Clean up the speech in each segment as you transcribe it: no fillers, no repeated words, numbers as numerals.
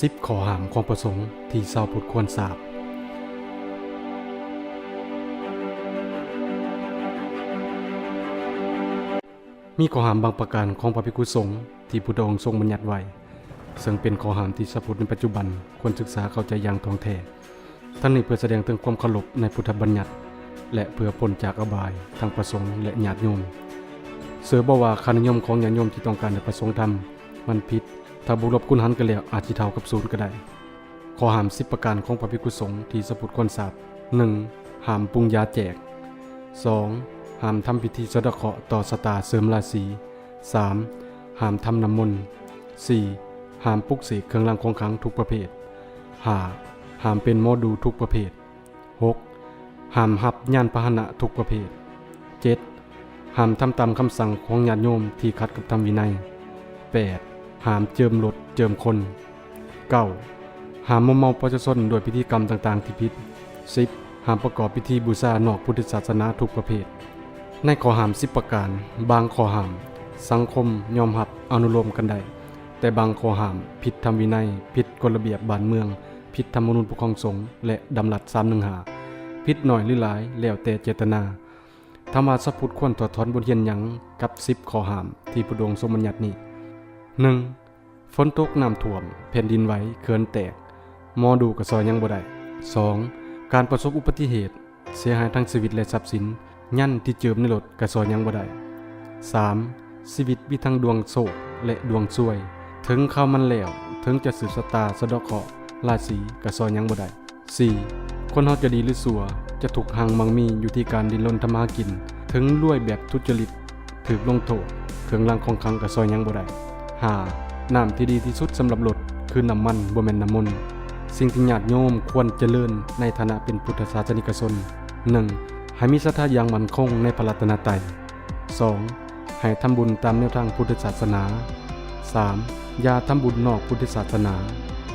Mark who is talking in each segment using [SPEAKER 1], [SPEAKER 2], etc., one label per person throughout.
[SPEAKER 1] 10 ข้อห้ามความประสงค์ที่ชาวพุทธควรทราบมีข้อห้ามบางประการของพระภิกษุสงฆ์ที่พุทธองค์ทรงบัญญัติไว้ซึ่งเป็นข้อห้ามที่ชาวพุทธในปัจจุบันควรศึกษาเข้าใจอย่างท่องแท้ทั้งนี้เพื่อแสดงถึงความเคารพในพุทธบัญญัติและเพื่อพ้นจากอบายทั้งประสงค์และญาติโยมเสือบ่ว่าค่านิยมของญาติโยมที่ต้องการให้ประสงค์ทำมันผิดถ้าบวกลบคูณหารกันแล้วอาจสิเท่ากับศูนย์ก็ได้ข้อห้าม10ประการของพระภิกษุสงฆ์ที่ชาวพุทธควรทราบ 1. ห้ามปรุงยาแจก 2. ห้ามทำพิธีสะเดาะเคราะห์ต่อชะตาเสริมราศี 3. ห้ามทำน้ำมนต์ 4. ห้ามปลุกเสกเครื่องรางของขลังทุกประเภท 5. ห้ามเป็นหมอดูทุกประเภท 6. ห้ามหับยานพาหนะทุกประเภท 7. ห้ามทำตามคำสั่งของญาติโยมที่ขัดกับธรรมวินัย 8. ห้ามเจิมรถเจิมคน 9. ห้ามเมาประชาชนโดยพิธีกรรมต่างๆที่ผิด 10. ห้ามประกอบพิธีบูชานอกพุทธศาสนาทุกประเภทในข้อห้าม10ประการบางข้อห้ามสังคมยอมรับอนุโลมกันได้แต่บางข้อห้ามผิดธรรมวินัยผิดกฎระเบียบบ้านเมืองผิดธรรมนูญปกครองสงฆ์และดำรัส315ผิดน้อยหรือหลายแล้วแต่เจตนาธรรมะสัพพุทธควรถอดถอนบทเรียนหยังกับ10ข้อห้ามที่พระองค์ทรงบัญญัตินี้ 1. ฝนตกน้ำท่วมแผ่นดินไหวเขื่อนแตกหมอดูก็ซอยยังบ่ได้ 2. การประสบอุบัติเหตุเสียหายทั้งชีวิตและทรัพย์สินยันที่เจิมในรถก็ซอยยังบ่ได้ 3. ชีวิตมีทั้งดวงโศกและดวงซวยถึงเข้ามันแล้วถึงจะสืบชะตาสะเดาะเคราะห์ราศีก็ซอยยังบ่ได้ 4. คนเฮาจะดีหรือชั่วจะถูกหังมังมีอยู่ที่การดิ้นรนทำมาหากินถึงรวยแบบทุจริตถูกลงโทษเครื่องรางของขลังก็ซอยยังบ่ได้ 5. น้ำที่ดีที่สุดสำหรับรถคือน้ำมันบ่แม่นน้ำมนต์สิ่งที่ญาติโยมควรเจริญในฐานะเป็นพุทธศาสนิกชน 1. ให้มีศรัทธาอย่างมั่นคงในพระรัตนตรัย 2. ให้ทำบุญตามแนวทางพุทธศาสนา 3. อย่าทำบุญนอกพุทธศาสนา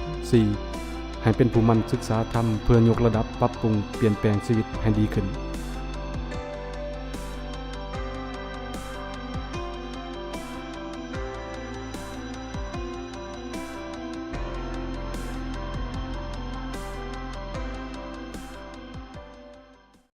[SPEAKER 1] 4. ให้เป็นผู้มั่นศึกษาธรรมเพื่อยกระดับปรับปรุงเปลี่ยนแปลงชีวิตให้ดีขึ้น